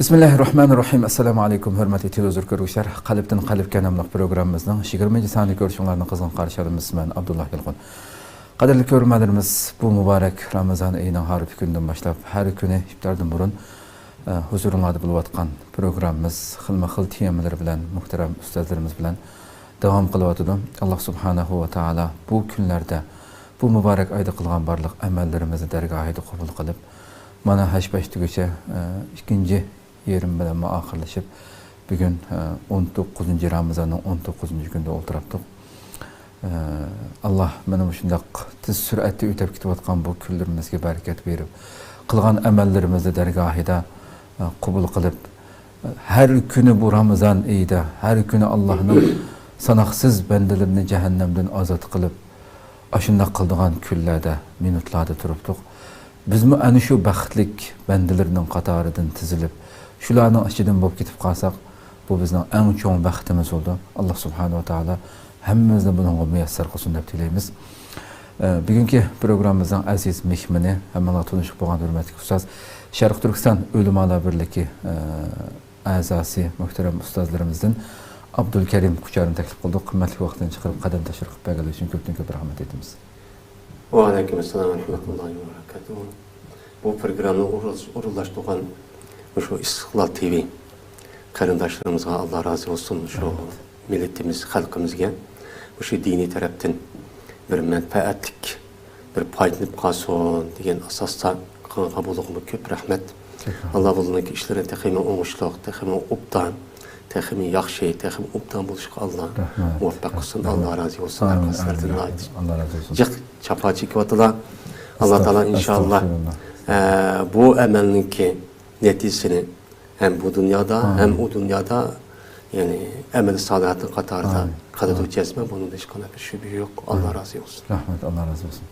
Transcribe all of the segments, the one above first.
Bismillahirrahmanirrahim. Assalamu alaikum hörmətli televizor görüşlər. Qalbdən qalbə namlıq proqramımızın 20-ci sani görüşlərini qızğın qarşıladığımız mən Abdullah Yılğun. Qadirli görmələrimiz bu mübarək Ramazan ayının harif gündən başlap hər günü iftardan burun huzurunuzda bulub atqan proqramımız xilma-xil temalar bilan muhtaram ustazlarımız bilan davam qılıb atıdı. Allah subhanahu va taala bu günlərdə bu mübarək ayda qılğan barlıq əməllərimizi dərgahida qəbul qılıb mana haşbaşdıqca ikinci yerim bilan ahirləşib bugün 19. Ramazanın 19. gündə oturapdıq. Allah mana şundaq tez sürətli ötəb ketib atqan bu günlərimizə bərəkət verib qılğan əməllərimizi dərgahida qəbul qılıb hər günü bu Ramazan ayında hər günü Allah'ın sanaqsız bəndələrini cəhənnəmdən azad qılıb aşındaq qıldığan günlərdə minutlarda turubduq. Bizmi ana shu baxtlik bəndələrinin qatarıdan tizilib shularning ichidan bo'lib ketib qolsak bu bizning eng cho'ng baxtimiz bo'ldi. Alloh subhanahu va taolo hammamizni bunga muyassar qilsin deb tilaymiz. Bugungi programmamizning aziz mehmoni hammalar tanishib bo'lgan hurmatli ustoz Sharq Turkiston Ulamolar birligi a'zosi muhtaram ustozlarimizdan Abdulkarim Kucharni taklif qildik. Qimmatli vaqtdan chiqarib qadam tashrif qilib uchun ko'p rahmat aytamiz. Va alaykum assalom va rahmatullohi va barakatuh. Bu programni uğurlaştırgan şu İstiqlal TV qarindoshlarımızga Allah razı olsun. Şu milletimiz, xalqimizga şu dini tarafdan bir menfaatlik, bir paylanıp qalsın degan asosda qabulligimga ko'p rahmat. Allah buniki ishlarini texmi o'ngishliq, texmi obdan, texmi yaxshi, texmi obdan bo'lishga Allah muvaffaq qilsin. Allah razı olsun. Allah razı olsun. Çapaçık vatıla Allah Teala inşallah bu emelinki neticesini hem bu dünyada hem o dünyada yani emel salihatın katarda kadet uçesme bunun da hiç bir şüphe yok. Allah razı olsun. Rahmet, Allah razı olsun.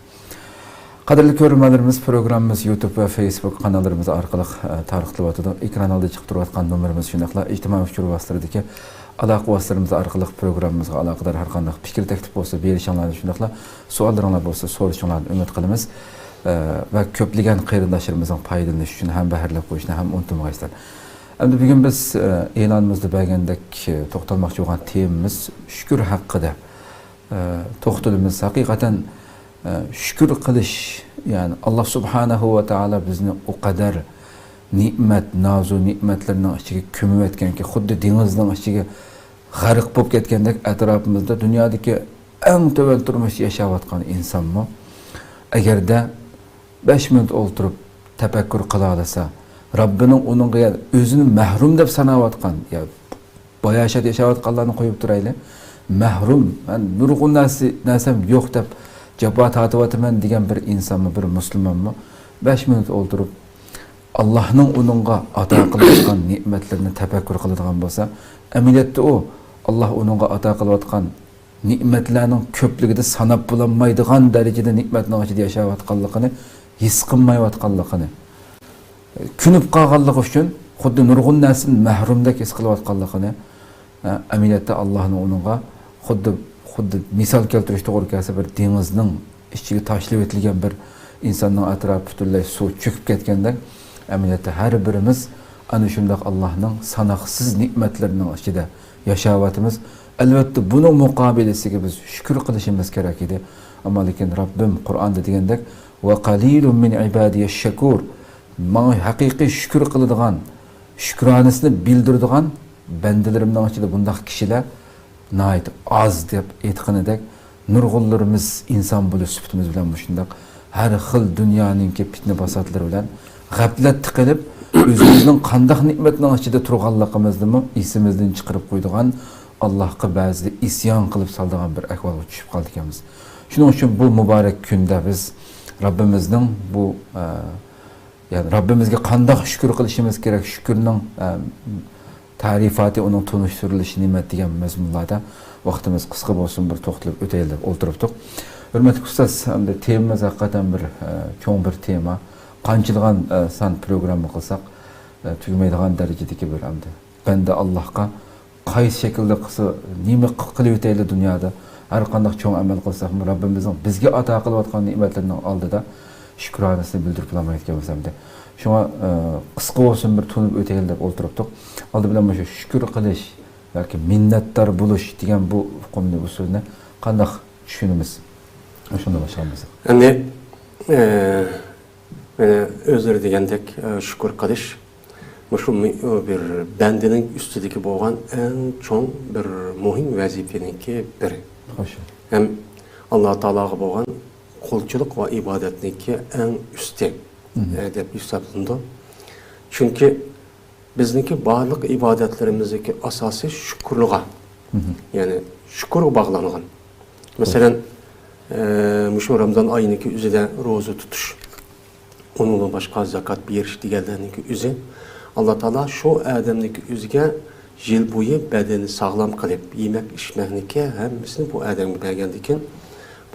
Qadirli görürmelerimiz programımız YouTube ve Facebook kanallarımız arkalık tarıqlı vatıda ekran aldı çıkıp duruyatkan numarımız şunakla ictimai uçur vasıtlarıdaki alaqı vasıtlarımız arkalık programımızga alaqadar har qanday fikir teklif bolsa berişanlarni şunakla suallarınlar bolsa soruşunlarni ümit qilamiz ve köpligen qarindoshlarımızın paydalanish uchun ham baharlab qo'yishni ham unutmaysizlar. Endi bugun biz e'lonimizda bergandek to'xtalmoqchi bo'lgan temamiz shukr haqida to'xtalamiz. Haqiqatan shukr qilish, yani Allah subhanahu va taolo bizni o qadar nimet, nazu nimetlerinin içine kömüp etkenki, xuddi dengizning içine g'arq bo'lib ketgandek atrofimizda dunyodagi eng tövel turmush yashayotgan insonmi agarda 5 minut o'ltirib tafakkur qila olsa, Rabbining uningga o'zini mahrum deb sanayotgan, ya boyashat yashayotganlarni qo'yib turayli, mahrum, men nurg'un narsam yo'q deb javob tortyapman degan bir insonmi, bir musulmonmi 5 minut o'ltirib Allah'ın onunğa ata qılayotgan nimetlerini tefekkür qiladigan bo'lsa, amaliyotda o Allah onunğa ata qilayotgan nimetlerinin köpligida sanab bulanmaydigan darajada nimetning ichida yashayotganligini his qilmayotganligini kunib qolganligi uchun xuddi nurg'un narsadan mahrumdek his qilayotganligini amaliyotda Allah'ın onunğa xuddi misol keltirish to'g'ri kelsa bir dengizning ichiga tashlab etilgan bir insonning atrofi butunlay suv cho'kib ketgandek amaliyotda har birimiz ana shundoq Allohning sanoqsiz ne'matlarning ichida yashayotimiz. Albatta buning muqobilasiga biz shukr qilishimiz kerak edi. Ammo lekin Rabbim Qur'onda degandek va qalilun min ibadiyash shakur. Menga haqiqiy shukr qiladigan, shukronasini bildiradigan bandalarimning ichida bundaq kishilar nayt az deb aytganidek nurg'unlarimiz inson bo'lish sifatimiz bilan shundoq har xil dunyoning fitna basotlari bilan g'aflat tiqilib o'zimizning qanday ne'matning ichida turganligimizni esimizdan chiqarib qo'ydigan, Allohga ba'zida isyon qilib soldigan bir ahvolga tushib qoldik ekanmiz. Shuning uchun bu muborak kunda biz Rabbimizning bu yani Rabbimizga qanday shukr qilishimiz kerak, shukrning ta'rifati, uning tunishtirilishi nima degan mazmunlarda vaqtimiz qisqa bo'lsin bir to'xtalib o'taylik deb o'tiribdik. Hurmatli ustoz, hamda temamiz haqiqatan bir cho'ng bir tema. Qanchilgan san programma qilsak tugmaydigan darajadagi bir hamda banda Allohga qaysi shaklda qilsa nima qilib o'tayli dunyoda har qanday cho'ng amal qilsak Rabbimizning bizga ato qilayotgan ne'matlarning oldida şükranasını bildirip bulamayotgan bo'lsam de. Şuna qısqa olsun bir tunib öteyil deb o'tiribdik. Aldı bilan mana shu shukr qilish yoki minnatdor bo'lish degan bu hukmni usulni qanday tushunamiz? Shunda boshlaymiz. Endi özleri degandek shukr qilish shu bir bandaning ustidagi bo'lgan eng cho'ng bir muhim vazifaniki biri. Xo'sh. Hem Alloh taologa bo'lgan qulchilik va ibodatniki eng usti deb hisoblanadi. Chunki bizniki barliq ibodatlarimizdagi asosiy shukrga, ya'ni shukrga bog'langan. Masalan, shu Ramazon oyiniki o'zida roza tutish, undan boshqa zakat berish deganlarniki o'zi Alloh taolo shu odamniki o'ziga yil bo'yi badani sog'lom qilib, yemak ichmakniki hammasini bu odamga bergandan keyin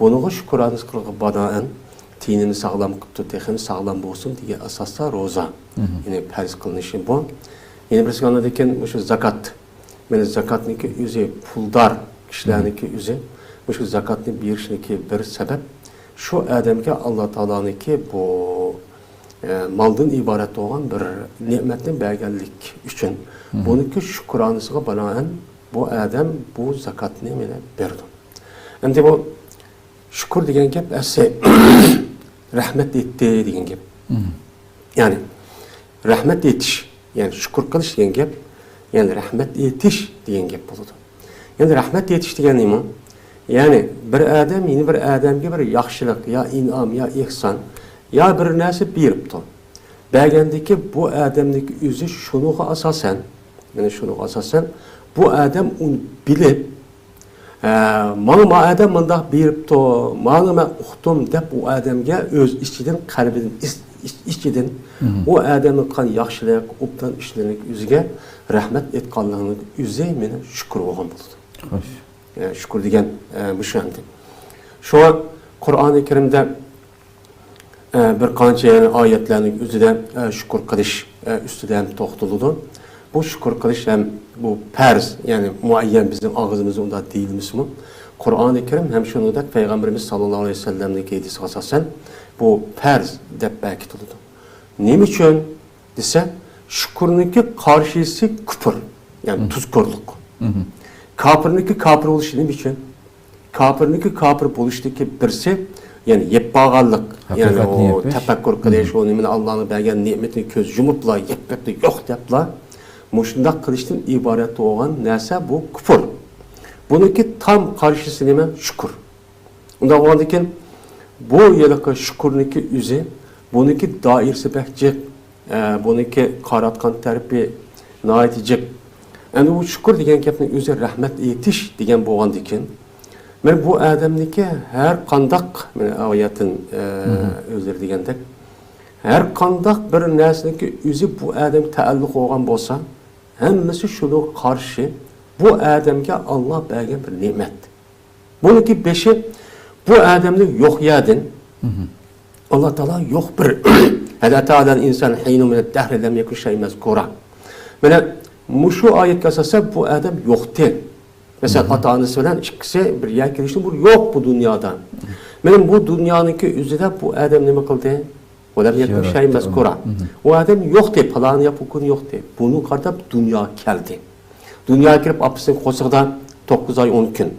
buniga shukroniz qilib banoan tinini sağlam qilib texini sağlam bo'lsin degan asosda roza. Ya'ni farz qilinishi bu. Yana bir sondan keyin shu zakat. Mana zakatniki o'zi puldor kishilarniki o'zi shu zakatni berishniki bir sabab shu odamga Alloh taoloniki bu maldan iborat bo'lgan bir ne'matni berganlik uchun buniki shukronasiga binoan bu odam bu zakatni mana berdi. Endi bu shukr degan gap asli rahmet etti degan gap. Yani rahmet etish, yani shukr qilish degan gap, yani rahmet etish degan gap bo'ladi. Yani rahmet etish degan nima? Yani bir adam yeni bir adamga bir yaxshilik, ya in'om, ya ihson, ya bir narsa beribdi. Bergandiki bu adamniki o'zi shunuga asosan, yani shunuga asosan bu adam uni bilib mana adam mundaq beribdi, mana men uqdim deb u odamga o'z ichidan qalbidan ichidan u odamning qan yaxshilik, obdan ishlarini o'ziga rahmat etganligini o'zi meni shukr bo'lgan bo'ldi. Xo'sh. Shukr degan bu shunday. Shu Qur'oni Karimda bir qancha oyatlarning o'zida shukr qilish ustidan to'xtaladi. Bu shukr qilish ham bu farz, ya'ni muayyan bizning og'zimizda unda deyilmismi? Qur'oni Karim ham shuningdek Payg'ambarimiz sollallohu alayhi vasallamning hadisiga asosan bu farz deb bekitiladi. Nima uchun desa, shukrniki qarshisi kufr, ya'ni tuzkorlik. Kafirniki kafir bo'lishi nima uchun? Kafirniki kafir bo'lishdagi birsi, ya'ni yeb bo'lganlik, ya'ni o tafakkur qilish, o nimani Allohning bergan ne'matini ko'z yumiblar, yeb yo'q deblar. Muşundaq qilishdan iborat bo'lgan narsa bu kufr. Buniki tam qarshisi nima? Shukr. Unda bo'lgandan keyin bu yiliqi shukrniki o'zi, buniki doirasi bakjiq, buniki qaratgan tarafi noyatijik. Endi bu shukr degan gapning o'zi rahmat etish degan bo'lgandan keyin men bu odamniki har qandaq mana oyatning o'zlari degandek har qandaq bir narsaniki o'zi bu odam taalluq bo'lgan bo'lsa hammasi şunu karşı bu adamga Allah bergen bir nimet. Bununki beşi bu adamni yok yadin. Allah Teala yok bir. Hada ta'adan insan hinu min ad-dahr lam yakun shay'an mazkura. Mana şu ayet kasasa bu adam yoktu. Mesela ata-anası bilen ikisi bir yer kirişti bu yok bu dünyada. Benim bu dünyanınki üzerinde bu adam ne kıldı? Olam yakın şey mezkura. O adam yoktu, plan yapıkın yoktu. Bunu kadar dünya geldi. Dünya girip apısın koşuğda 9 ay 10 gün.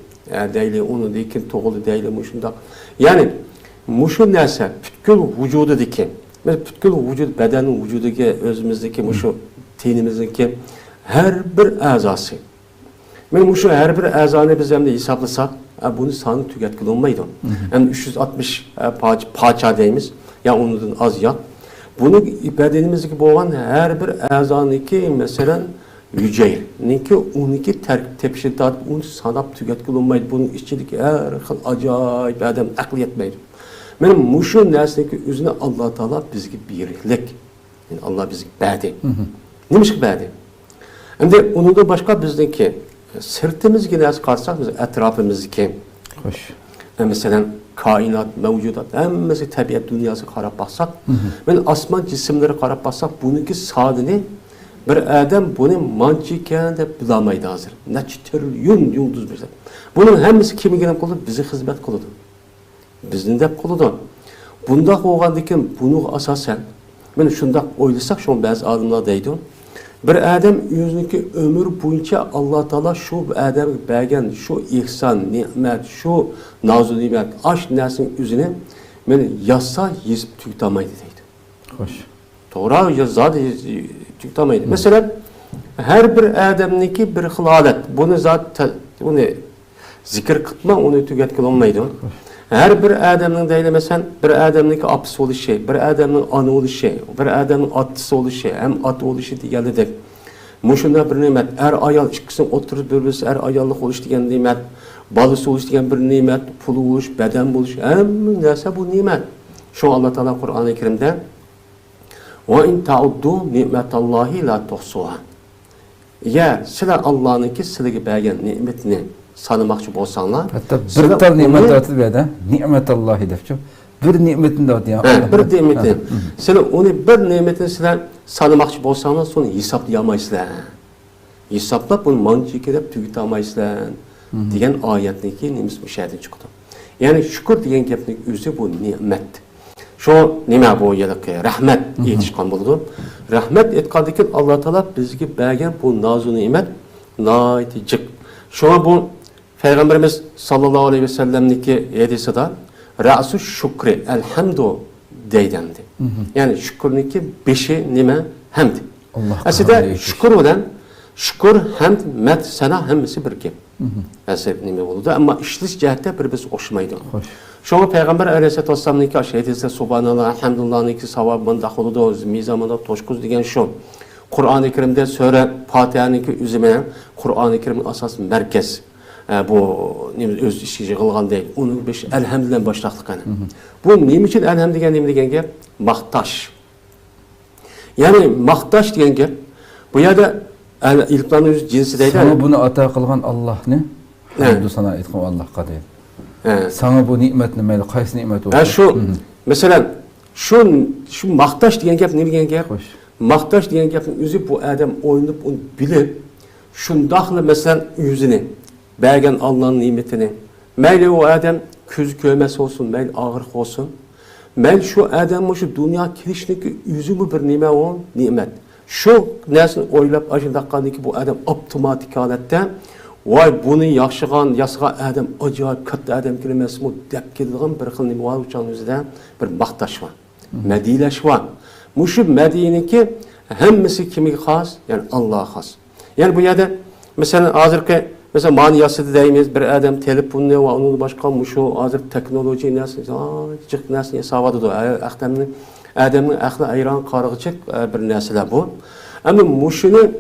Değil, onu dikin, toğulu değil, muşunda. Yani muşun neyse, pütkül vücudu dikin. Mesela pütkül vücud, bedenin vücudaki, özümüzdeki, muşu, tenimizdeki her bir azası. Ben muşu her bir azanı biz hem de hesaplasak, bunu sanı tüketkili olmaydı. Yani 360 parça deyimiz. Ya ondan az ya. Bunu bedenimizdeki boğan her bir azaniki mesela yüceyir. Neki 12 tepşidat onu sanap tüketkili olmaydı. Bunun içindeki her acayip adam akıl yetmeydi. Benim muşu nesneki üzerine Allah Teala bizgi birlik. Yani Allah bizgi bədi. Neymiş ki bədi? Hem de onun da başka bizdeki sırtımızki nes karsak biz etrafımızdaki. Hoş. Mesela kainat, mevcudat, hemmesi tabiat dünyası qarab baxsak, ben asman cisimleri qarab baxsak, bununki sadini bir adam bunu mançiken de bilamaydı hazır. Neçə trilyon yıldız bizler. Bunun hemmesi kimi gelip kıldı? Bizi hizmet kıldı. Bizden de kıldı. Bundaq olğandikin bunu asasen, men şundaq oylasak, şun bazı adamlar deydi. Bir adam özünki ömür boyunca Allah Taala şu adam bergen, şu ihsan, nimet, şu nazu nimet, aş nersin üzüne men yazsa yazıp tüktamaydı deydi. Hoş. Doğru yazsa tüktamaydı. Mesela her bir adamniki bir hılalet. Bunu zaten bunu zikir kıtma, onu tüketkil olmaydı. Her bir adamın deylemesen, bir adamniki apısı oluş şey, bir adamın anı oluş şey, bir adamın atısı oluş şey, hem atı oluşu diye de. Muşunda bir nimet, er ayal çıksın oturup birbirisi er ayallık oluş diyen nimet, balısı oluş diyen bir nimet, pulu oluş, beden buluş, hem neyse bu nimet. Şu Allah Teala Kur'an-ı Kerim'de وَاِنْ تَعُدُّوا نِعْمَةَ اللّٰهِ لَا تُحْصُوهَا. Eğer sizler Allah'ınki sizlere bergen nimetini sanımakçı olsanlar, hatta bir tal nimet dağıtı bir adam, nimetallahi defço, bir nimetini dağıtı ya. Bir nimetini. Sizler onu bir nimetini sizler sanımakçı olsanlar, sonra hesaplayamayızlar. Hesaplap bunu mantık edip tüketemeyiizler. Diyen ayetindeki nimiz müşahede çıktı. Yani şükür diyen geplik özü bu nimet. Şu nima bu yedeki rahmet yetişkan buldu. Rahmet etkadıkin Allah Teala bizge bergen bu nazu nimet naiticik. Şu bu Peygamberimiz sallallahu aleyhi ve sellem'deki hadisi da ra'su şükri elhamdu deydendi. Yani şükürniki beşi nime hamd. Aslında şükür olan şükür hamd met sana hemmisi bir gep. Aslında nime oldu ama işliş cihette bir biz hoşmaydı. Şoňa Peygamber Aleyhisselatü Vesselam'nınki aşehedisi Subhanallah, Elhamdülillah'nınki savabından daxılıda o mizamında toşkuz degen şu. Kur'an-ı Kerim'de söyle Fatiha'nınki üzümene Kur'an-ı Kerim'in asas merkez. Bu öz işi kılgan değil. Onun beş elhamdülillah başlaqlık yani. Bu neyim için elhamdülillah degen gep? Maqtaş. Yani maqtaş degen gep bu yerde ilkların öz cinsi deydi. Sana bunu ata kılgan Allah ne? Hamdu sana aytgan Allah'a deydi. Sana bu nimetni meyli, qaysi nimet oldu? Şu mesela şu maqtaş diyen gap ne diyen gap? Maqtaş diyen gapın özü bu adam oynayıp onu bilip şundaqlı mesela yüzünü bergen Allah'ın nimetini meyli o adam köz köymesi olsun, meyli ağırlık olsun. Meyli şu adam şu dünya kirişindeki yüzü mü bir nimet o? Nimet. Şu nesini oylap ajındaqandaki bu adam otomatik halette vay bunu yaxşıgan, yasıgan adam, acayip katta adam kelimesi mu dep keldiğin bir xil nima var uçan özüde bir maqtaş var. Medileş var. Muşu Medine'ninki hemmisi kimi xas? Yani Allah'a xas. Yani bu yerde mesela hazırki mesela maniyası deyimiz bir adam telefon ne var onun başka muşu hazır teknoloji nasıl çık nasıl hesabı da adamın aklı ayran qarıcık bir nesile bu. Ama muşunu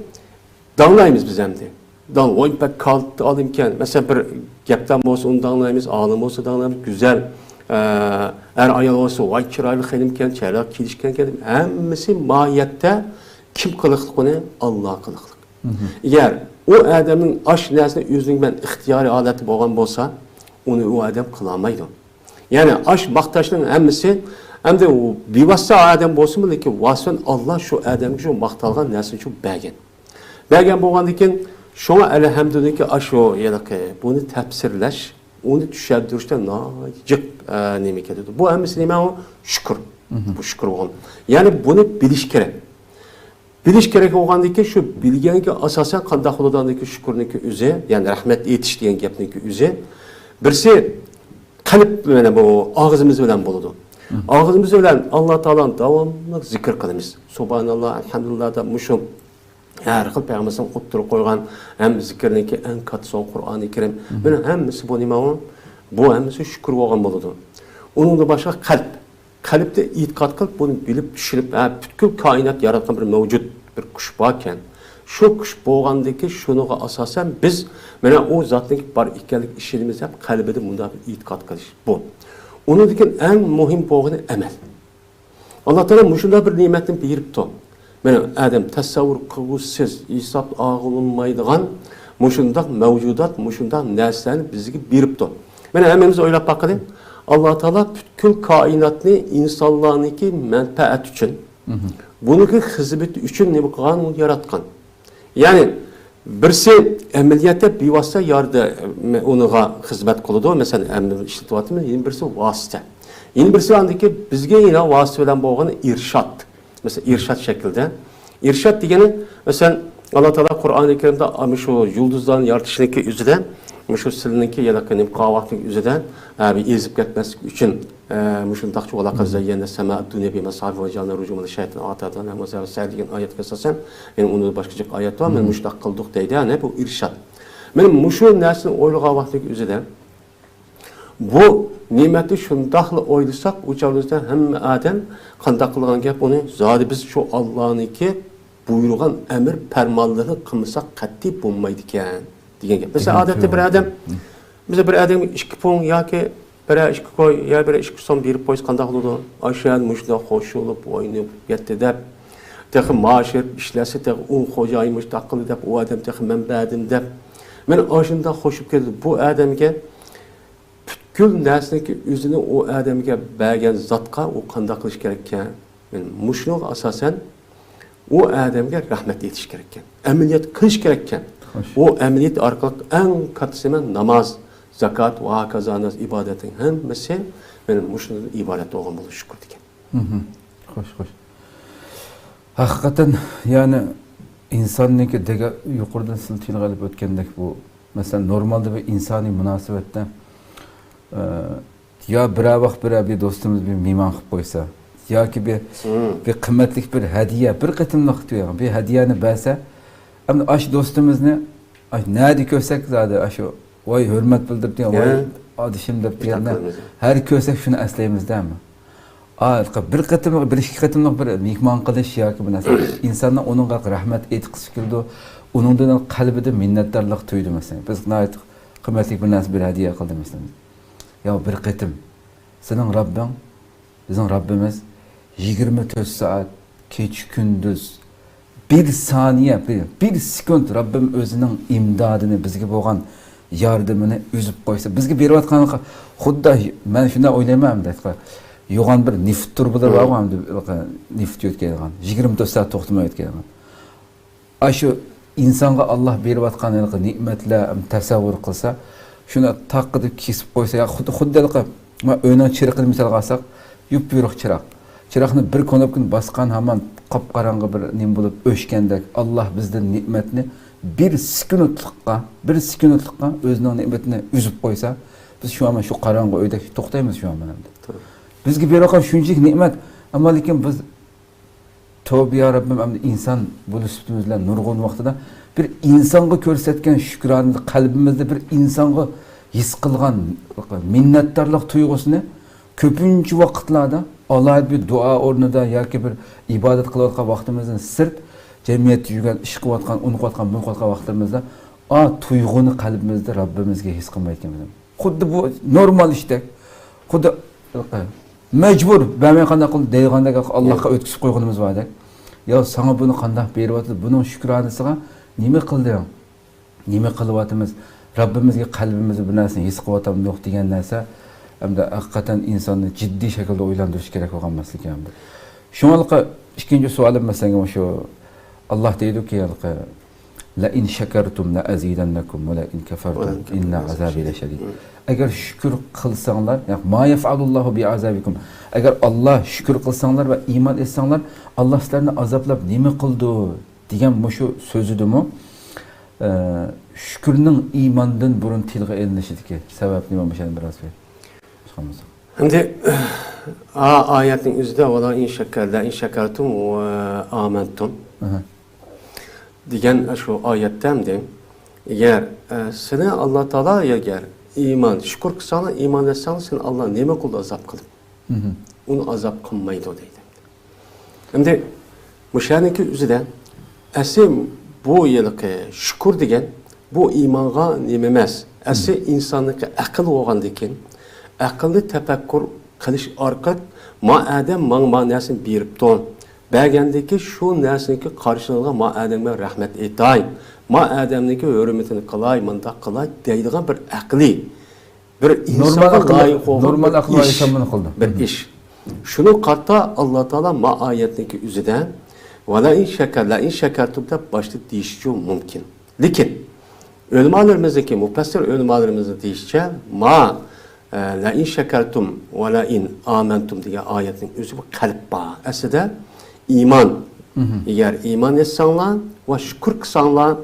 danlayımız biz hem de. Dan oy pek kaldı alimken mesela bir gepten olsa onu danlayımız, ağlam olsa danlayımız, güzel er ayal olsa vay kiraylı xelimken, çaylak kilişken kedim. Hemmisi mahiyette kim kılıqlık onu? Allah kılıqlık. Eğer o adamın aş nesine özünün ben ihtiyari adeti boğan bolsa onu o adam kılamaydı. Yani aş maqtaşının hemmisi hem de o bivassa adam bolsun bile ki vasfın Allah şu adamı şu maqtalgan nesini şu bəgen. Bəgen boğandikin şuna elhamdülillah aşo yedeki bunu tefsirleş, onu düşerdirişte nacık nemi kediyor. Bu hemmisi neme o? Şükür. Bu şükür olan. Yani bunu biliş gerek. Biliş gerek oğandaki şu bilgenki asasen kandaklıdandaki şükürneki üze, yani rahmet yetiş diyen gepneki üze. Birisi kalp yani bu ağzımız bilen buludu. Ağzımız bilen Allah Teala'nın devamlı zikir kılımız. Subhanallah, elhamdülillah da muşum. Her xil Peygamber'in oturup koygan hem zikrindeki en katısı o Kur'an-ı Kerim. Benim hemmisi bu nima bu hemmisi şükür olgan buludu. Onun da başka kalp. Kalpte itikat kılıp bunu bilip düşürüp bütün kainat yaratan bir mevcut bir kuş varken şu kuş boğandaki şunu asasen biz o zatındaki bar ikenlik işlerimiz hep kalbede bunda bir itikat kılış bu. Onun için en mühim boğanı emel. Allah Teala muşunda bir nimetin birip to. Benim adam tasavvur kılgısız, hesap ağılınmaydıgan muşundaq mevcudat, muşundaq neslerini bizge birip to. Ben hemimiz oylap bakalım. Allah Teala bütün kainatını insanlarınki menfaat için, bununki hizmet için ne bu kanun yaratkan. Yani birisi ameliyata bivasıta yardı onuğa hizmet kılıdı. Mesela işletvatımız birisi vasıta. Yeni birisi andaki bizge yine vasıf bilen boğanı irşat. Mesela irşat şekilde. İrşat degeni mesela Allah Teala Kur'an-ı Kerim'de şu yıldızların yaratışındaki üzüden, şu siliniki ya da kenim kahvaltılık üzüden bir ezip gitmesi için şu takçı olaka zeyyene sema dünya bir mesafe ve canlı rucumunu şeytan atadan hem mesela serdiğin ayet kesasen yani onu başka ayet var. Ben müştak kıldık deydi. Yani bu irşat. Benim şu neslin oylu kahvaltılık üzüden bu nimeti şundaqla oylasak uçağımızda hem Adem qandaq qilgan gap onu zodi biz şu Allah'ınki buyurgan emir fermanlarını kılmasak qat'iy bo'lmaydi ekan degan gap. Mesela odatda bir adam bize bir adam 2 pon yoki bir 2 koy ya bir 2 so'm berib qo'ysa qandaq bo'ladi? Aşağı mushda qo'shilib o'ynab ketdi deb texi maaş verib ishlasa texi u xo'jayin mushtaq qildi deb u adam texi men berdim deb men oshunda qo'shib ketdi bu adamga Gül nesneki yüzünü o adamga bergen zatqa o qanday qilish kerak ekan. Yani muşnuq asasen o adamga rahmet yetish kerak ekan. Amaliyat qilish kerak ekan. O amaliyat orqali eng kattasi namoz, zakat va hokazonas ibodating hammasi men muşnu ibodat bo'lgan bo'lishi shukr degan. Xo'sh. Haqiqatan yani insonniki dega yuqoridan siltilib o'tgandek bu mesela normalde bir insani munosabatda ya bir dostumuz bir mimon qilib qo'ysa yoki bir qimmatli bir hadiya bir qitimliq tuygan bir hadiyani bersa endi ash do'stimizni nadi ko'rsak zodi shu voy hurmat bildirib voy odishim deb deganda har ko'rsak shuni eslaymizdanmi bir qitimliq bir ikki qitimliq bir mehmon qilish yoki bir narsa insondan uningga rahmat aytqiz keldi uningdan qalbida minnatdorlik tuydi masalan biz qimmatli bir narsa bir hadiya qildi masalan ya bir qitim senin Rabbin bizim Rabbimiz 24 saat keç gündüz bir saniye bir sekund Rabbim özünün imdadını bizge bo'lgan yardımını üzüp qo'ysa bizge berib atgan xuddi men shunda o'ylayman deydi yo'g'on bir neft turbilar bormi neft o'tkazgan 24 saat to'xtamay o'tkazgan shu insonga Alloh berib atgan ne'matlar tasavvur qilsa şuna taqqı kesip qo'ysa ya xuddi o'ynan chiriqni misol olsak yup-yuriq chiroq. Chiroqni bir konopkini bosgan hamon qop-qorong'i bir nim bo'lib o'shgandek Alloh bizdan ne'matni bir sekundlikqa o'zining ne'matini uzib qo'ysa biz shu hamon shu qorong'i uyda to'xtaymiz shu hamon. Bizga bergan shunchalik ne'mat, ammo lekin biz tavba ya Rabbim inson bo'lishimiz bilan nurg'un vaqtida bir insonga ko'rsatgan shukronni qalbimizda bir insonga his qilgan minnatdorlik tuyg'usini ko'pincha vaqtlarda alohida bir duo o'rnida yoki bir ibodat qilayotgan vaqtimizdan sirt jamiyatda yurgan ish qilayotgan, uni qilayotgan, bunu qilayotgan vaqtimizda tuyg'uni qalbimizda Rabbimizga his qilmayotganmiz. Xuddi bu normal ishdek, xuddi majbur bermay qanday qilib deygandek Allohga o'tkazib qo'yganimiz bordek. Ya sana bunu qanday beryapti? Buning shukronasiga nima qilding? Nima qilyapmiz? Rabbimizga qalbimizni bir narsani his qilyapmiz yo'q degan narsa hamda haqiqatan insonni jiddiy shaklda o'ylantirish kerak bo'lgan maslik ham. Shunga ikkinchi savolim masalan shu Alloh deydi-ki la in shakartum la azidannakum va la in kafartum inna azabi lashadid. Agar shukr qilsanglar, ya'ni ma yaf'alullohu bi azabikum. Agar Alloh shukr qilsanglar va iymon etsanglar, Alloh sizlarni azoblab nima qildi degan shu so'zidimi? Şükrünün imandan burun tilg'a elinishidagi sabab nima bo'lishini biroz chiqamiz. Endi oyatning o'zida wala in shakartum va amantum degan shu oyatda hamda agar seni Alloh taolo agar iymon shukr qilsang, iymon etsang, sen Alloh nima qildi azob qilib. Uni azob qilmaydi deydi. Endi mushaniki o'zida asim bu yilqi shukr degan bu iymanga nima emas. Asli insonlikka aql bo'lgandan keyin aqlni tafakkur qilish orqali ma adam ma narsani beribdi. Bergandagi shu narsaniki qarshiligiga ma adamga rahmat aytay. Ma adamniki hurmatini qilay, mundaq qilay deydigan bir aqli bir insonga loyiq bo'lgan normal aql insonni qildi. Bir ish. Shuni qarta Alloh taolo ma oyatniki o'zida wala in shakartum deb boshda deyishi mumkin. Lekin ulamolarimizdagi mufassir ulamolarimiz deyishcha ma la in şekertum ve la in amentum diye ayetin özü bu kalp bağı. Aslında iman. Eğer iman etsenler ve şükür kısanlar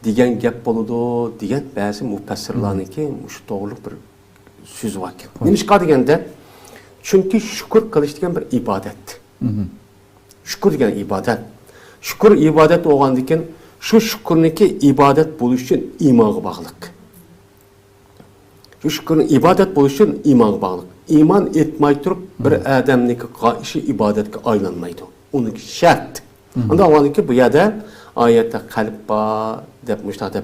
diyen gap boludu, diyen bazı mufassirlarınki şu doğruluk bir söz var ki. Neymiş degende? Çünkü şükür kılış degen bir ibadet. Şükür degen ibadet. Şükür ibadet olgandiken şu şükürniki ibadet buluş için imanı bağlılık. Şu şükürün ibadet buluş için imanı bağlılık. İman etmey durup bir adamniki işi ibadetke aylanmaydı. Onunki şart. Onda olgandiken bu yerde ayette kalp bağ depmişler dep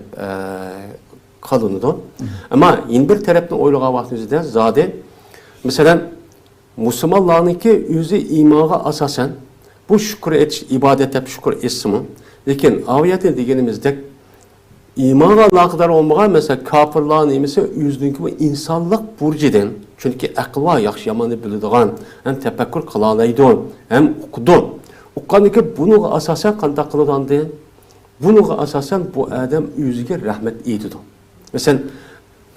kalınıdı. Ama yine bir taraftan oyluğa vaxtınızda zade mesela Müslümanlarınki özü imana asasen bu şükür etiş, ibadet hep şükür etsin. Lakin ayette degenimizde imana alakadar olmayan mesela kafirların imisi özündeki bu insanlık burcudan çünkü akıl var yaxşı yamanı bildiğin hem tefekkür kılalaydı hem okudu. Okaniki bunu asasen kanda kılıdandı. Bunu asasen bu adam özüge rahmet ediyordu. Mesela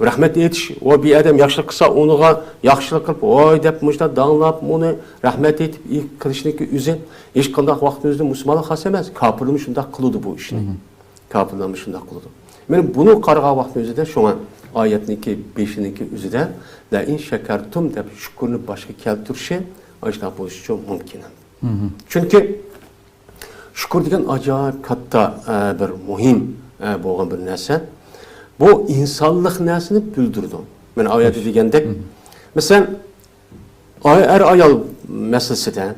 rahmet etiş, o bir adam yaxşılık kısa onuğa yaxşılık kılıp, oy dep muşta dağınlap onu rahmet etip ilk kılışındaki özü hiç kandak vaxtınızda Müslümanlık has emez. Kafirliğimi şunda kılıdı bu işini. Kafirliğimi şunda kılıdı. Yani bunu qarğa vaxtınızda şu an ayetniki 5'inki özü de la in şekertum dep şükürünü başka keltirişi aşna buluşu mümkün. Çünkü şükür degen acayip katta bir muhim bolgan bir narsa. Bu insanlık narsini bildirdi. Men ayette degende mesela er ayal meselesinde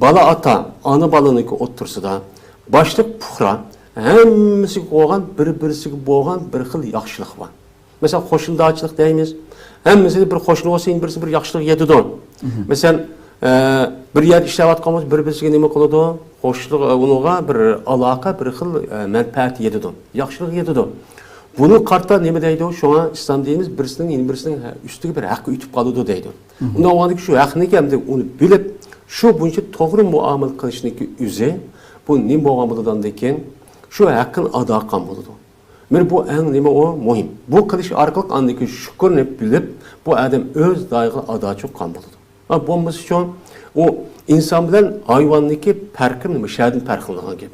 bala ata ana balınıki otursa da başlık puhra hemmisi qoğan bir-birisi bolgan bir xil yaxşılık var. Mesela qoşundağçılık deymiz. Hemmisi bir qoşunu olsa birisi bir yaxşılık yedidir. Mesela bir yer işlewatganmiz bir-birisiga nima qiladi? Qo'shliq unuga bir aloqa, bir xil manfaat yedidir. Yaxshilik yedidir. Bunu qarta nima deydi? Şoňa islom deymiz, birisining üstüge bir haqqı ütüp qalıdı deydi. Unda oňandaki şu haqqını hem de onu bilip, şu buncha to'g'ri muomala qilishniki o'zi bu nima bo'lgan bo'ladan ekan, şu haqqını ado qilgan bo'ladi. Men bu eng nima o muhim. Bu qilish orqali andaki shukrni bilib, bu adam o'z doyig'i adochi qilgan bo'ladi. Bombası için o insan bilen hayvandaki farkı nima? Şadın farklılan gibi.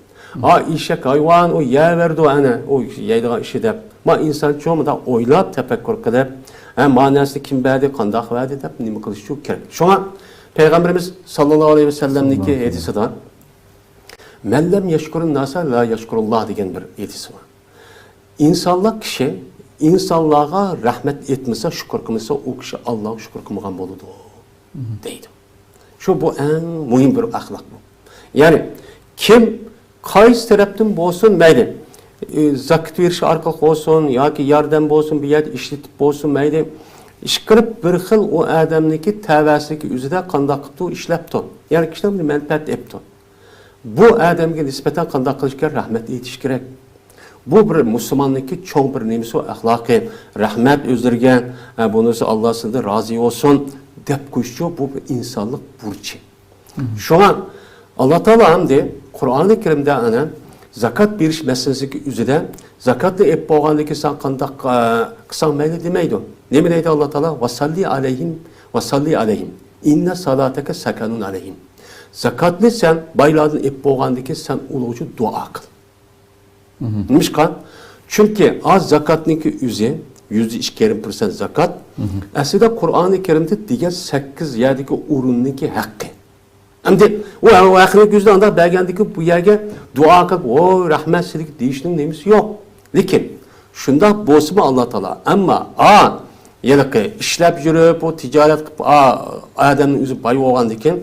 İşek hayvan o yer verdi o ana o yeydiği işi de. Ma insan çoğu da oylap tefekkür kılıp, manasını kim verdi, kandak verdi de nima kılış çok gerek. Şu an Peygamberimiz sallallahu aleyhi ve sellem'deki hadisi de "Mellem yeşkurun nasa la yeşkurullah" diyen bir hadisi var. İnsanlık kişi insanlığa rahmet etmese, şükür kılmasa o kişi Allah'a şükür kılmagan boludu. Deydi. Şu bu en mühim bir ahlak bu. Yani kim qaysi taraftan bolsun mayli zakat veriş arqali olsun yoki yardım bolsun bir yer işletip bolsun mayli iş qilib bir xil o adamniki tavasligi o'zida qanday qilib ishlabdi. Yani kishini manfaat etdi. Bu adamga nisbatan qanday qilish kerak? Rahmat etish kerak. Bu bir Müslümanniki çoğ bir nemisi ahlakı, rahmet özlerge, bunisi Allah sında razı olsun dep koşuyor. Bu bir insanlık burcu. Şu an Allah Teala hem de Kur'an-ı Kerim'de ana zakat veriş meselesi üzerinde zakatlı ep boğandaki sen kandak kısan meyli demeydi. Ne mi deydi Allah Teala? Vasalli aleyhim. İnne salateke sakanun aleyhim. Zakatlı sen bayladın ep boğandaki sen ulucu dua kıl. Neymiş kan? Çünkü az zakatniki üze %2% zakat. Aslında Kur'an-ı Kerim'de diğer 8 yerdeki urundaki hakkı. Hem de o ahiret yüzde anda belgendeki bu yerge dua kılıp o rahmetsizlik değiştiğinin neymiş yok. Lakin şunda bozma Allah Teala. Ama yani işlep yürüp o ticaret adamın yüzü bayı olan diken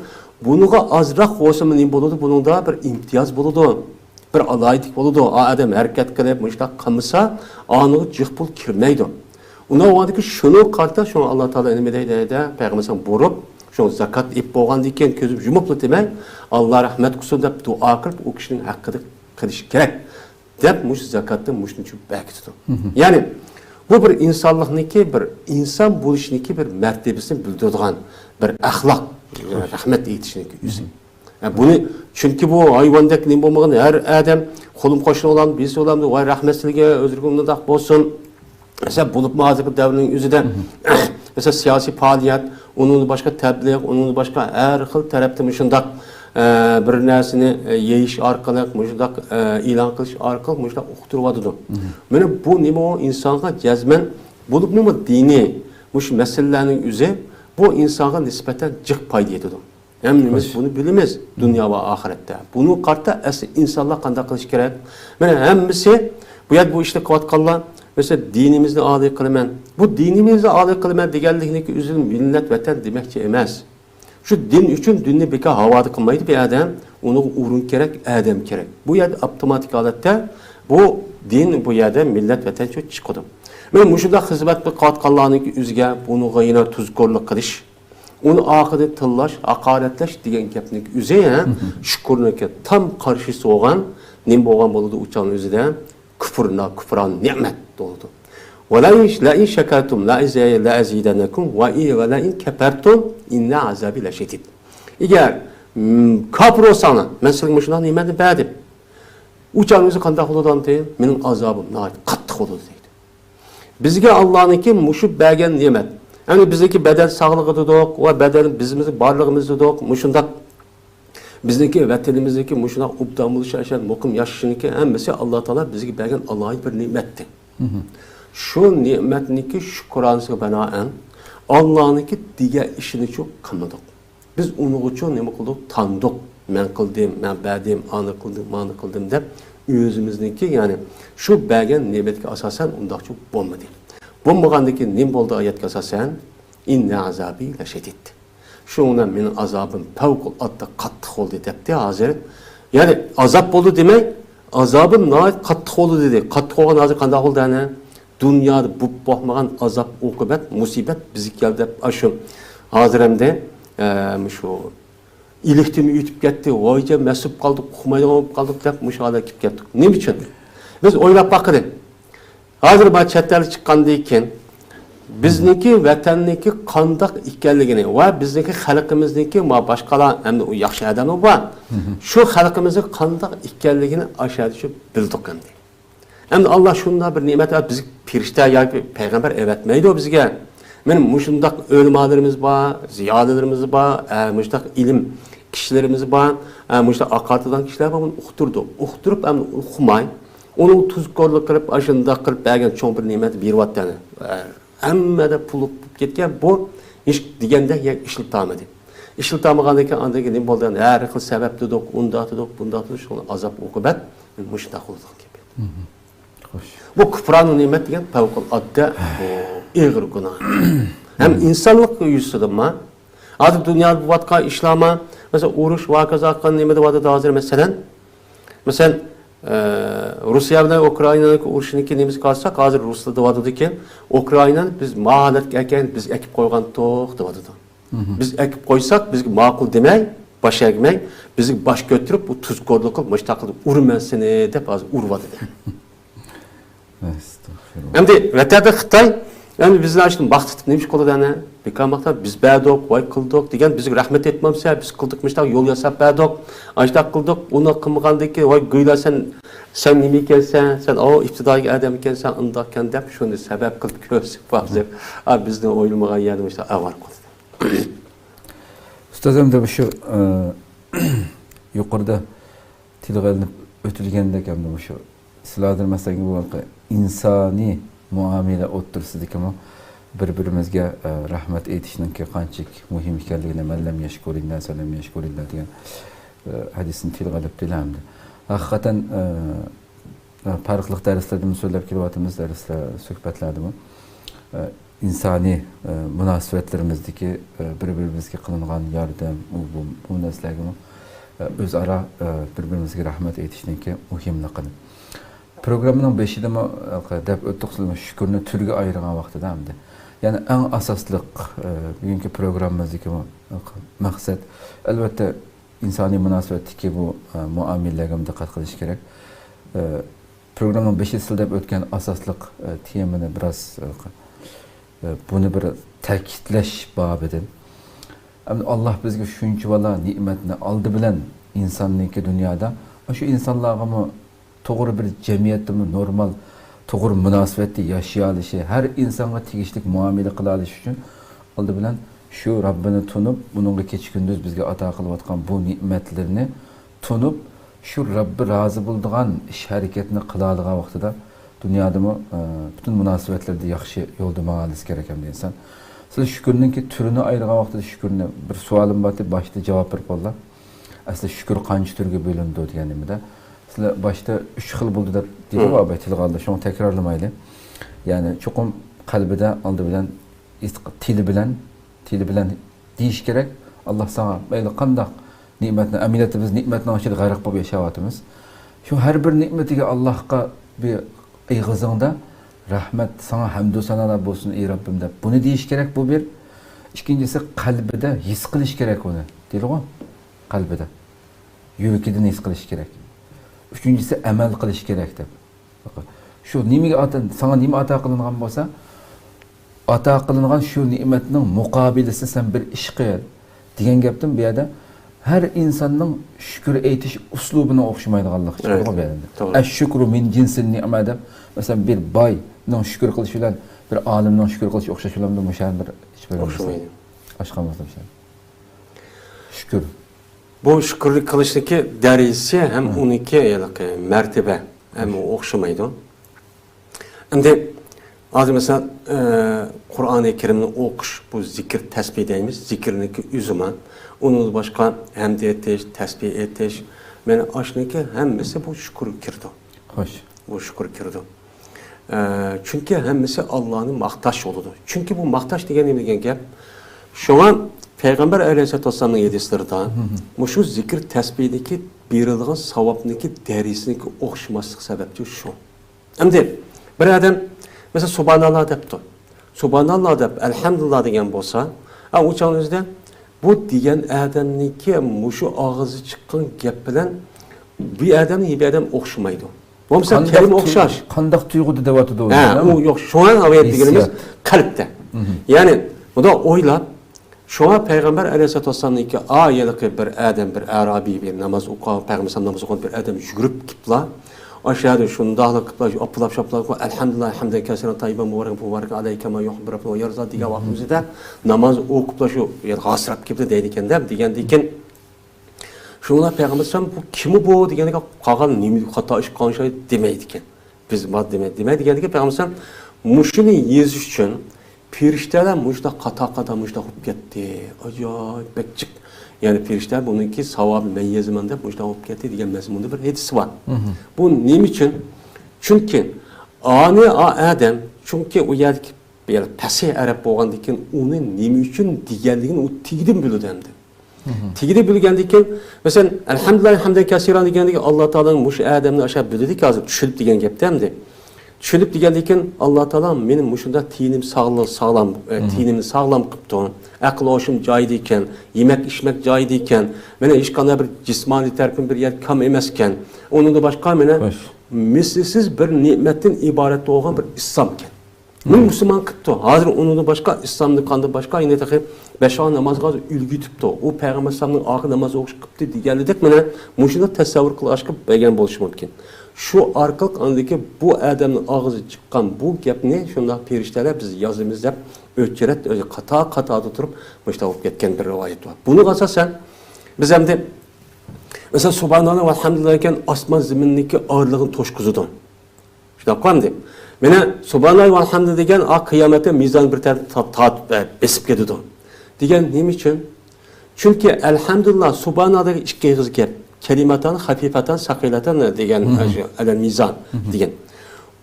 bunu azrak olsa mı ne buludu? Bunun da bir imtiyaz buludu. Bir alaydık buludu. Adam hareket kılıp müştak kalmışsa anı cıhpul kirmeydi. Ona o andaki şunu karta şunu Allah Teala elimedeydi de Peygamber'e borup şu zakat ip boğan diken közüm jumuplu demek Allah rahmet kılsın dep dua kılıp o kişinin hakkını kılış gerek. Dep muş zakatta muşnu çok belki yani bu bir insanlıkniki bir insan buluşniki bir mertebesini bildirdiğin bir ahlak rahmet etişniki yüzü. Yani bunu çünkü bu hayvandaki ne olmagan her adam kolum koşun olan birisi olan vay rahmetsizliğe özürgünlüğünde olsun. Mesela bulup mazıkı devrinin yüzüden mesela siyasi faaliyet, onun başka tebliğ, onun başka her xil tarafta müşundak bir narsani yeyish orqali, müşundak e'lon qilish orqali müşundak uqtirib Mana bu nima o insonga jazman bo'lib nima diniy mush masalalarning o'zi bu insonga nisbatan jiq foyda yetadi. Hemmimiz bunu bilimiz dünya ve ahirette. Bunu kartta asli insanlar qanday qilish kerak. Mana hammasi bu yer bu işte qilayotganlar mesela dinimizni âli qilaman. Bu dinimizni âli qilaman deganlikniki o'zi millat vatan demakchi emas. Şu din üçün dinni bekar havada qilmaydi bir adam, onu urun kerak, adam kerak. Bu yerde avtomatik holatda bu din bu yerde millat vatan uchun chiqadi. Men mushunda xizmat qilayotganlarniki o'ziga buni yana tuzkorlik qilish, onu akıda tıllaş, hakaretleş diyen gapning o'zi shukrniki tam qarshisi bo'lgan, nim bo'lgan bo'ladi uçağın o'zi de kufran nimet bo'ladi. La in shakartum la azidannakum va la in kafartum inna azabi la shadid. Eğer kafir olsana, men sizga shunday nimetni berdim. Uçağın o'zi qanday bo'ladi? Mening azabim qattiq bo'ladi deydi. Bizga Allohning mushu bergan nimet. Yani bizdeki beden sağlığı da yok, o beden bizimizin varlığımızda da yok. Muşundak bizdeki vatanimizdeki muşundak ubdamlı yaşayan mukim yaşınınki hemmesi Allah Teala bizdeki bergen Allah'ın bir nimetti. Şu nimetniki şükransı banaen Allah'ınki diğer işini çok kılmadık. Biz onu için ne kıldık? Tanıdık. Ben kıldım, ben berdim, anı kıldım de özümüzdeki yani şu bergen nimetki asasen ondan çok bulmadı. Bulmagandaki nim boldu ayetga asasen inna azabi la şedid. Şundan mening azabım favqulodda qattiq bo'ldi debdi hozir. Yani azap bo'ldi demek azabım nayet qattiq bo'ldi dedi. Qattiq bo'lgan hozir qanday bo'ldi ana? Dunyoda bu bo'lmagan azap, uqubat, musibat bizga keldi deb ashu hozir hamda shu ilihtim yutib ketdi, voyja masub qoldik, uxmaydigan bo'lib qoldik deb mushola kelib ketdik. Nima uchun? Biz o'ylab baqirdik. Hazır bu chatlar çıkandan keyin bizniki vatanniki qandaq ekanligini va bizniki xalqimizniki ma boshqalar hamda u yaxshi odamlar bor. Shu xalqimizni qandaq ekanligini aşağıda şu bildik endi. Endi Allah shunday bir ne'mat berib biz firishta yoki payg'ambar evatmaydi o bizga. Men mushundaq o'limalarimiz bor, ziyodalarimiz bor, mushundaq ilm kishilarimiz bor, mushundaq aqartidan kishilar bor, buni uqtirib ham uqmay onun tuzkorluq qilib, aşında qilib bergan cho'ng bir ne'mat beryapti. Hammada pul ketgan bu hech deganda ishlatolmadi. Ishlatolmagandan keyin andagi nima bo'ldi? Har xil sabab dedik, unda dedik, bunda dedik, shuni azob uqubat mushunda qildik. Bu kufranın ne'mat degan favqulodda bu ig'ir gunoh. Hem insonlik yuzidanmi? Hozir dunyoda bo'layotgan ishlarma, mesela urush va kazaqan nima deyapti hozir masalan? Mesela Rusya bilan Ukrainani urushiniki nemiz qalsak, hozir Ruslar deyapti ki, Ukrainani biz maholatga ekan biz ekib qo'ygan to'q deyapti. Biz ekib qo'ysak bizga ma'qul demay, bosh egmay, bizni bosh ko'tarib bu tuzkorlik qilib, mushtaqil urman seni deb hozir uryapti. Endi vatada Xitoy yani bizden açtım baktık neymiş kolada bekarmakta biz berdik, vay kıldık degan bizga rahmet etmemse biz kıldıkmışlar yol yasap berdik, açtak kıldık onu kılmagandaki vay gıyla sen nima ekansan, sen o iftidorga adam ekansan undoqkan deb shuni sabab qilib ko'rsib hozir bizni o'ylamagan yerda avar qildi. Ustozim de şu yuqorida tilg'anib o'tilgandek hamda şu sizlardir masalan bu insoniy muomala o'ttirsidikmi bir-birimizga rahmat aytishninki qanchalik muhim ekanligini mallam yashkurillah sallam yashkurillah degan hadisni tilg'alab dilamdi. Haqiqatan farqli darslarda so'zlab kelyapmiz, darslar suhbatlardami insoniy munosabatlarimizdagi bir-birimizga qilingan yordam bu narsalarga o'zaro bir-birimizga rahmat aytishninki muhimligini programının 5'inde deb o'tdik shukurni turga ayırgan vaqtida hamda. Yani en asaslık bugünkü programımızdaki maqsad albatta insoniy munosabatdagi bu muomalalarga diqqat qilish kerak. Programın 5'i sildab o'tgan asaslık temini biraz bunu bir ta'kidlash babidan. Allah bizga shuncha vala ne'matni oldi bilan insonniki dunyoda shu insonlarga to'g'ri bir jamiyatdami normal to'g'ri munosabatda yashay olishi, har insonga tegishli muomala qila olish uchun aldı bilen şu Rabbini tunup bununla keç gündüz bizge ata kılıvatkan bu nimetlerini tunup şu Rabbi razı bulduğun iş hareketini kılalığa vaxtıda dünyada mı bütün münasibetlerde yaxşı yolda mağalis gereken bir insan. Siz şükürünün ki türünü ayırgan vaxtıda şükürüne bir sualım batı başta cevap verip ollar. Aslında şükür kancı türge bölündü diyenimi de. Siz başta 3 xil buldu da deyip o abetil kaldı. Şunu tekrarlamayla. Yani çokum kalbide aldı bilen tili bilen deyiş gerek. Allah sana böyle kandak nimetine, eminetimiz nimetine aşırı gayrık bu yaşavatımız. Şu her bir nimetine Allah'a bir eğizinde rahmet sana hamdü sanalar olsun ey Rabbim de. Bunu deyiş gerek bu bir. İkincisi kalbide his kılış gerek onu. Değil mi? Kalbide. Yürekiden his kılış gerek. Üçüncüsü emel kılış gerek de. Şu nimege sana nime ata kılınan olsa ata kılınan şu nimetinin mukabilesi sen bir iş kıyal. Diyen geptim bir yerde her insanın şükür eytiş uslubuna okşamaydı Allah için. Evet. Eşşükru min cinsin ni'mede. Mesela bir bay'nın şükür kılışıyla bir alimden şükür kılışı okşaşıyla da müşahede bir hiç böyle okşamaydı. Aşkamazdı bir şey. Şükür. Bu şükürlük kılıştaki derisi hem 12 mertebe hem okşamaydı. Hem de az mesela Kur'an-ı Kerim'ini okuş, bu zikir tesbih deyimiz, zikirindeki üzüme, onun başka hamd etiş, tesbih etiş, yani aşındaki hemmesi bu şükür kirdi. Hoş. Bu şükür kirdi. Çünkü hemmesi Allah'ın maktaş yoludur. Çünkü bu maktaş degen gap, şu an Peygamber Aleyhisselatü Vesselam'ın yedislerden, şu zikir tesbihdeki birildiğin savabındaki derisindeki okşamaslık sebepçi şu. Hem de bir adam mesela Subhanallah deyipti. Subhanallah deyip elhamdülillah degen bolsa, o çağın özünde bu diyen adamniki şu ağzı çıkan gap bilen bir adam okşamaydı. Bu mesela kelime okşaş. Kandak duygudu devatı da oluyor. Yok şu an avayet degenimiz kalpte. Yani bu da oylap şu an Peygamber Aleyhisselatü Vesselam'daki ayetli bir adam, bir Arabi bir namaz okuyan, Peygamber namaz okuyan bir adam yürüyüp gitla. Aşağıda şunu dağla kıpla, apılap şaplak, elhamdülillah, hamden kesiren tayyiben mübarek aleyke ma yuhibbu Rabbuna ve yarza diye vaktimizde namaz okupla şu yani hasret gibi deydiken de diyen şuna Peygamber sen bu kimi bu diye kalan nimi hata iş kanşay demeydiken biz mad demeydi ki Peygamber sen muşunu yeziş için pirişteler muşda kata muşda hop gitti. Acayip bekçik. Yani pirişler bununki savabı meyyezimende muşda hop gitti diye mezmunda bir hadisi var. Bu nim için? Çünkü adam çünkü o yerdeki bir pesi Arap boğandikken onun nimi için diyenliğini o tigidin bülüdendi. Tigidi bülgendikken mesela elhamdülillah hamden kesiran diyendik Allah Teala'nın muş adamını aşağı bülüdük hazır düşülüp diyen geptemdi. Düşülüp diyendikken Allah Teala benim muşunda tinim sağlam tinimni sağlam kıptı. Akıl hoşum caydıyken, yemek içmek caydıyken, bana işkana bir cismani terpin bir yer kam emesken, onun da başka bana mislisiz bir nimetin ibaret olan bir İslamken. Ben Müslüman kıptı. Hazır onun da başka İslam'da kandı başka yine de beşa namaz gazı ülgü tüptü. O Peygamber Sallam'ın ahir namazı okuş kıptı diyenlik bana muşunda tesavvur kılı aşkı belgen buluşum mümkün. Şu arkalık andaki bu adamın ağzı çıkan bu gap ne? Şunda perişteler biz yazımızda ölçeret kata tutup müşte olup ketken bir rivayet var. Bunu kalsa sen biz hem de mesela Subhanallah ve Elhamdülillah iken asman zemindeki ağırlığın toşkuzudan. İşte kandı. Bana Subhanallah ve Elhamdülillah degen kıyamete mizan bir tane besip gidiyordu. Degen ne için? Çünkü Elhamdülillah Subhanallah'daki iki kez gap. Kelimatan, hafifatan, sakilatan degen mizan degen.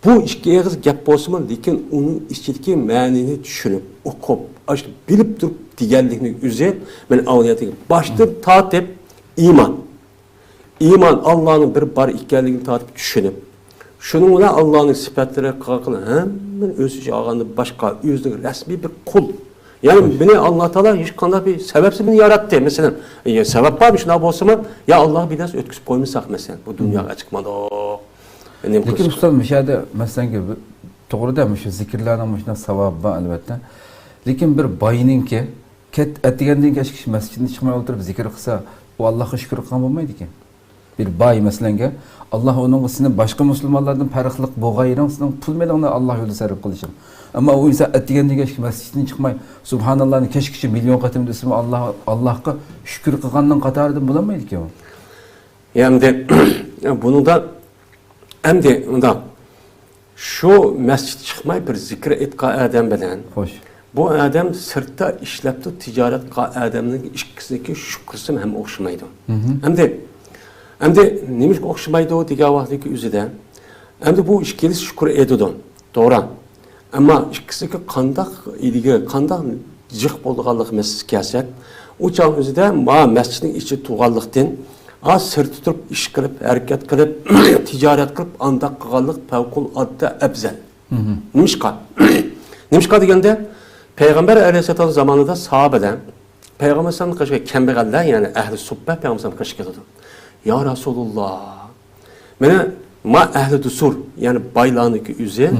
Bu iki ağız gap bolsun lekin onun içindeki manini düşünüp, okup, bilip durup digenliğini üze, ben avliyatı başta tatip iman. İman Allah'ın bir bar ikkenliğini tatip düşünüp, şununla Allah'ın sıfatları kalkılan hemen özüce ağanı başka özlük resmi bir kul. Yani beni Allah Teala hiç kanda bir sebepsiz beni yarattı mesela. Sebep varmış ne bolsa ya Allah biraz ötküsüp koymuşsak mesela bu dünyaya çıkmadı. Lekin usta müşahede mesela gibi doğru demiş zikirlerden savabı elbette. Lekin bir bayınınki ettiğinden keşke kişi mescidine çıkmaya oturup zikir kısa o Allah'a şükür kılgan olmaydı ki. Bir bay mesela Allah onun sizin başka Müslümanlardan farklılık boğayırın, sizin pul melonla Allah yolu sarıp kılışın. Ama o insan ettiğinde geçki mescidden çıkmay, Subhanallah'ın keşkişi milyon katım desimi Allah'a şükür kılgandan katardım bulamaydı ki o. Hem de bunu da hem de şu mescid çıkmay bir zikr etqa adam bilen. Hoş. Bu adam sırtta işlepti ticaret adamının işkisindeki şükrüsü hem okşamaydı. Hem de neymiş okşamaydı o diğer vaktiki üzerinde. Hem de bu işkili şükür ediyordu. Doğru. Ama işkisindeki kandak ilgi, kandak cık bolduğanlık mescid kıyasat. O çağın üzerinde ma mescidin içi tuğallıktan az sırt tutup iş kılıp, hareket kılıp, ticaret kılıp, andak kıgallık, pevkul adda ebzel. Nimişka? Nimişka degende Peygamber Aleyhisselam zamanında sahabeden Peygamber Aleyhisselam kaçık kembegaller yani ehli sohbet Peygamber Aleyhisselam kaçık ediyordu. Ya Resulullah, mene ma ehli dusur yani baylağındaki üze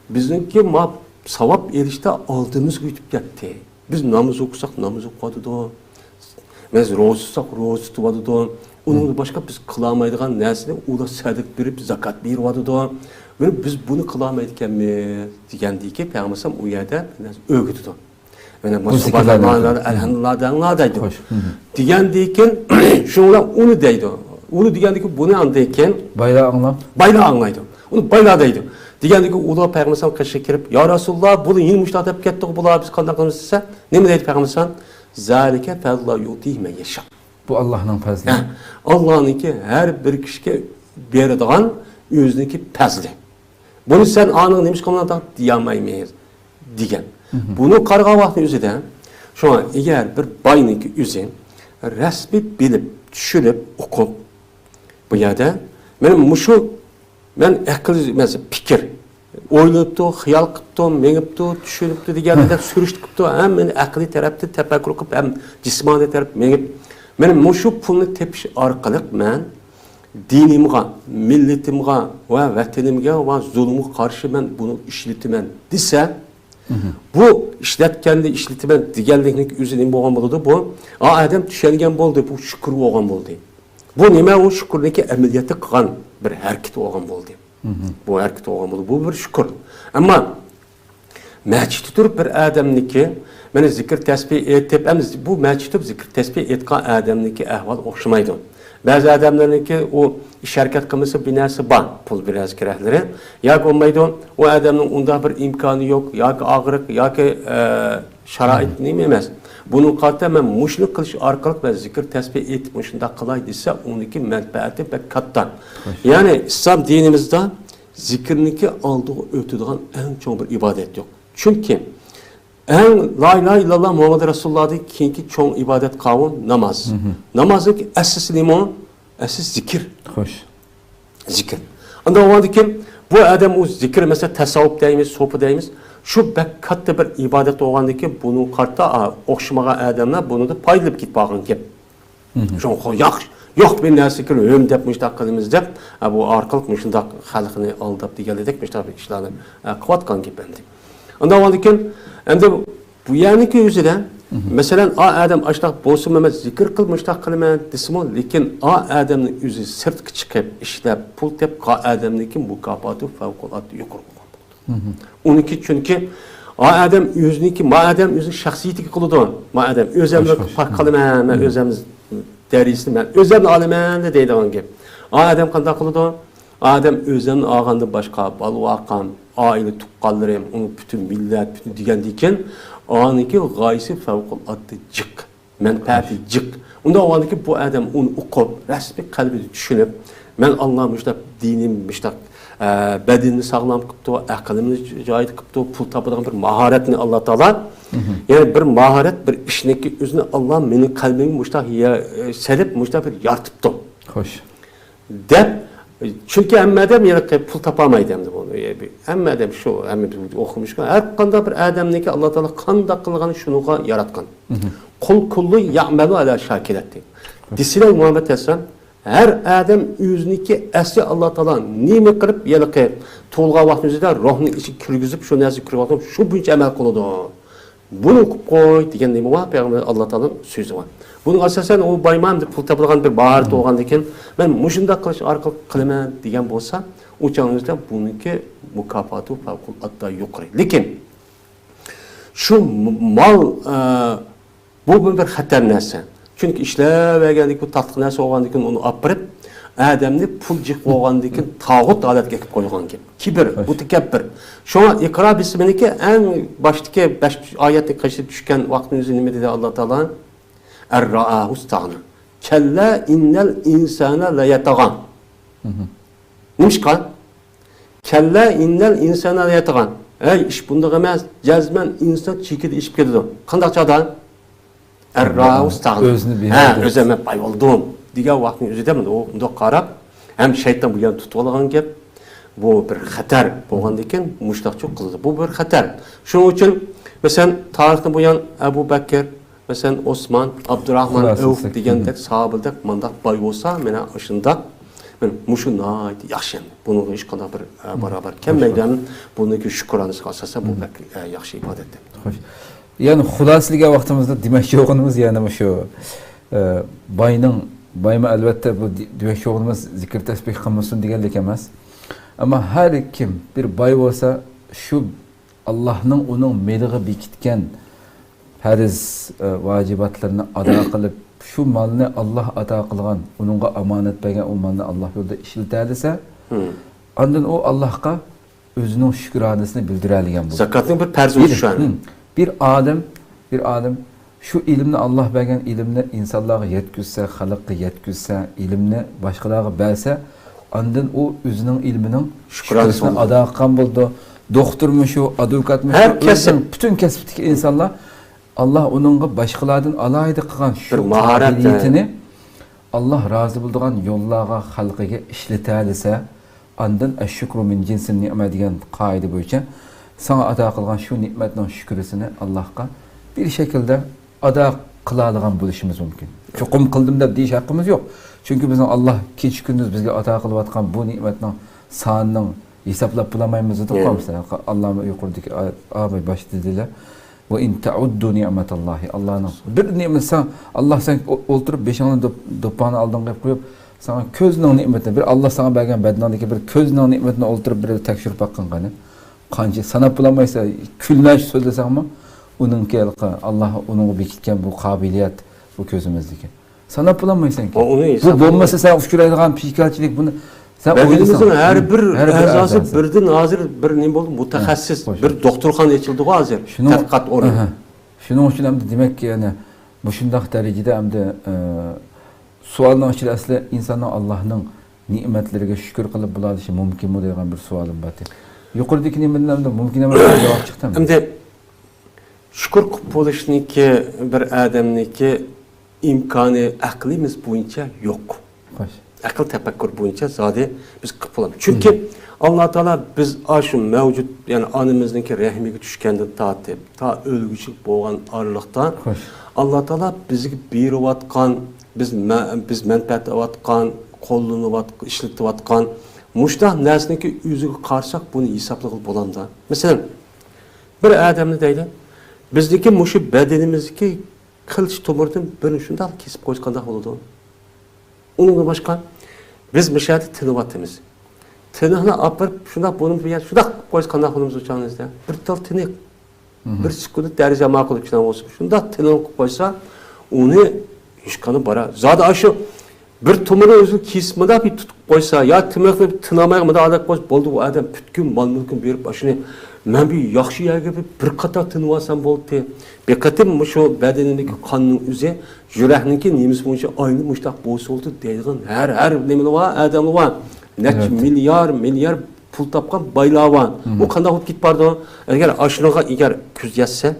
bizimki ma savap erişte aldığımız gütüp gitti. Biz namaz okusak namaz okumadı da, biz roz tutsak roz tutmadı da, onun başka biz kılamaydıgan nesini ula sadık verip zakat vermedi da. Biz bunu kılamaydıkken mi degende ki Peygamber Aleyhisselam o yerde öğütüdü. Yani subhanallah elhamdülillah denladaydı. Degende şunlar onu deydi. Onu degende ki bunu andayken Bayrağı anlam. Bayrağı anlaydı. Onu bayrağdaydı. Degende ki ula Peygamber Aleyhisselam kaçışa kirip ya Resulullah bunu yeni müştahat kettik bula biz kandak kılmışız ise ne mi deydi Peygamber Aleyhisselam? Zalike fadla yutih men yeşâ. Bu Allah'ın fazlı. Allah'ınki her bir kişiye beradigan özüneki fazlı. Bunu sen anın demiş konuda diyamaymayız degen. Bunu qarğa vaxtı üzüde şu an eğer bir bayniki üzün resmi bilip, düşünüp, okup bu yerde ben akıl mesela fikir oylayıptı, xiyal qıptı, menipti, düşünüptü degende sürüştü qıptı hem men akli tarafta tefekkür qıp hem cismani taraf menip men şu pulni tepiş arqalıq men dinimge, milletimge ve vatanimge ve zulmü karşı ben bunu işletimen dese bu işletkendi işletimen degenlikning özünün bolgan boldu bu adam düşengen boldu bu şükür bolgan boldu. Bu nime o şükürniki ameliyatı qılgan bir hareket bolgan boldu. Bu hareket bolgan boldu. Bu bir şükür. Ama mescidde turup bir adamniki meni zikir tesbih etip bu mescidde zikir tesbih etkan adamniki ahval okşamaydı. Bazı adamlarınki o iş hareket kılması binası var, pul biraz kirahları. Ya ki olmaydı, o adamın onda bir imkanı yok, ya ki ağırlık, ya ki şarait neyim emez. Bunun katta ben muşluk kılış arkalık ve zikir tesbih etmişinde kılay ise onunki menfaati pek kattan. Yani İslam dinimizde zikirniki aldığı ötüdüğün en çok bir ibadet yok. Çünkü en la ilahe illallah Muhammed Resulullah'da kinki çoğun ibadet kavun namaz. Namazın esas limon, esas zikir. Hoş. Zikir. Anda o anda ki bu adam o zikir mesela tasavvuf deyimiz, sohbet deyimiz. Şu bek katta bir ibadet olanda ki bunu kartta okşamağa adamlar bunu da paylıp git bakın ki. Şu yok bir nesike öm dep müştak kılımız dep bu arkalık müştak halkını aldap digeledek müştak işlerini kıvatkan gibi bendi. Anda o anda ki bu yani ki yüzüden mesela adam açtak bolsun Mehmet zikir kılmıştak kılmen desimo lekin adamın yüzü sırt çıkıp işlep pul tep adamniki mukafatı fevkalade yukarı oldu. Onunki çünkü adam yüzü şahsiyeti kılıdı. Adam özemle pak kılmen, özemiz derisini ben özemle alımen de deydi onun gibi. Adam kanda kılıdı. Adam özemle ağandı başka balvaqam aile tuqqanlarım, onu bütün millet, bütün digendiyken aniki gayesi fevkalade cık, menfaati cık. Onda o andaki bu adam onu okup, resmi kalbini düşünüp, ben Allah'ım işte dinim, işte bedenini sağlam kıptı, akılımını cahit kıptı, pul tapıdan bir maharetini Allah Teala, yani bir maharet, bir işneki üzerine Allah benim kalbimi selip, bir yartıptı. Hoş. Dep, çünkü emmedem yani pul tapamaydı bunu. Emmedem şu, okumuş. Her kanda bir adamniki Allah Teala kanda kılganı şunu yaratkan. Kul kullu ya'melu ala şakiretti. Disile Muhammed Aleyhisselam her adam yüzniki esli Allah Teala nime kılıp yelki tolga vaxtımızda ruhunu içi kürgüzüp şu nesi kürgüzüp şu bunca emel kılıdı. Bunu koy degan nima var? Peygamber Allah Teala'nın sözü var. Bunun asasen o bayman deb pul topilgan bir bahar doğgan ekan. Ben mushunda qilish orqali qilaman degan bo'lsa, o'changizda buniki mukofoti favqulodda yuqori. Lekin şu mal bu bir xatar narsa. Çünkü işlevganlik bu tatlı narsa olgandan keyin onu apirib, adamni pul jiq bo'lgandan keyin tağut holatga kelib qo'ygan ekan. Kibr, bu takabbur. Şuna Iqra bisminiki en baştaki 5 oyatni qishib tushgan vaqtimizda nima dedi Alloh taolo? Er-ra'ahu istagna. Kalla innal insana la yataghan. Nimishqa? Kalla innal insana la yataghan. Ey ish bunday emas, jazman inson chekida ishib ketadi. Qanday chada? Er-ra'ahu istagna. O'zim pay oldim. Degan vaqtning o'zida bunday qarab, ham shayton bu yerni tutib olgan gap. Bu bir xatar bo'lgandan keyin mushtaqchoq qildi. Bu bir xatar. Shuning uchun masalan tarixda bo'lgan Abu Bakr, masalan Osman, Abdurrahman Avf degandek sahobalar mandaq boy bo'lsa, mana shunda men mushu nayt yaxshi. Buni hech qanday bir barobar kelmaydan buniki shukronasiga asosan bu yaxshi ibodat. Xo'sh. Ya'ni xulosliga vaqtimizda demoqchi bo'lganimiz yana shu bayma albatta bu demoqchi bo'lganimiz zikr tasbih qilmasin deganlik emas. Ama her kim bir bay olsa şu Allah'ın onun meliği bekitken fariz vacibatlarını ada kılıp şu malını Allah ada kılgan, onunla amanet bergen o malını Allah yolda işletilse, ondan o Allah'a özünün şükranasını bildireligen bu. Zakatın bir perzi şu an. Bir adam şu ilimni Allah bergen ilimni insanlığa yetkizse, halkı yetkizse, ilimni başkalarına verse, Andın o özünün ilminin şükranasını ada kılgan buldu. Doktormuş o, advokatmuş o, bütün kesipteki insanlar Allah onunla başkalardan alaydı kılgan şu kabiliyetini Allah razı bulduğun yollara, halkıga işletilse andın eşşükru min cinsin ni'me degan kaide boyunca sana ada kılgan şu nimetinin şükürsünü Allah'a bir şekilde ada kılalıgan buluşumuz mümkün. Çokum kıldım da deyiş hakkımız yok. Çünkü bizim Allah keç gündüz bizge ata kılıp atkan bu nimetinin sanının hesaplap bulamayımızı da koymuşlar. Allah'ın yukarıdaki ağabey baş dediler. Ve in ta'uddu ni'metallahi. Allah'ın bir nimet sen Allah sen oturup 5-10 dopağını aldın gibi koyup sana közünün nimetini bir Allah sana bergen bednandaki bir közünün nimetini oturup bir tekşirip bakın kanı. Kançı sana bulamaysa külnaş söylesek ama onun ki Allah onun bekitken bu kabiliyet bu közümüzdeki. Sana bulamaysan ki. Bu olmasa sen uşkuraydıgan psikiyatrilik bunu sen oynasan. Her bir azası birden hazır bir ne oldu mutakassis bir doktorxana açıldı hazır. Tadqiqat organı. Şunun için hem de demek ki yani bu şundaq derecede hem de sualın içinde aslı insanın Allah'ın nimetlerine şükür kılıp buladışı mümkün mü degan bir sualım batı. Yukarıdaki nimetlerden de mümkün emas cevap çıktı mı? Hem de şükür bolışniki bir adamniki imkanı aklimiz boyunca yok. Akıl tefekkür boyunca zade biz kıpılam. Çünkü Allah Teala biz aşın mevcut yani anımızdaki rahmiga düşkenden ta ölgüçük boğan aralıkta Allah Teala bizi birivatkan, biz menfaat avatkan, kollanıvatkan, işletivatkan muştah nesneki yüzüge karşısak bunu hesaplı bolanda. Mesela bir adamını deydi. Bizdeki muşu bedenimizdeki kılıç tomurdan birini şundan kesip koyskanda oldu. Onunla başka biz müşahede tınıvatımız. Tınıhına apırıp şundan bunun bir yer şundan koyskanda olumuz uçağınızda. Bir tal tınık. Bir sıkıntı derece makul içinden olsun. Şundan tınıhını koysa onu işkanı bara. Zaten aşı bir tomuru özü kesmede bir tutup koysa ya tınıhını tınamaya da adak koysa oldu bu adam bütün mal mülkün verip başını ben bir yaxşı yerge bir qatar tınıvasan boldu. Bir qatim şu bedenindeki kanının üze, yüreğindeki nemiz boyunca aynı muştaq boğusu oldu deydiğin her nemeli var, adamı var. Neç milyar pul tapkan baylağı var. O kanda hop git pardon. Eğer aşırığa eğer küz yazsa,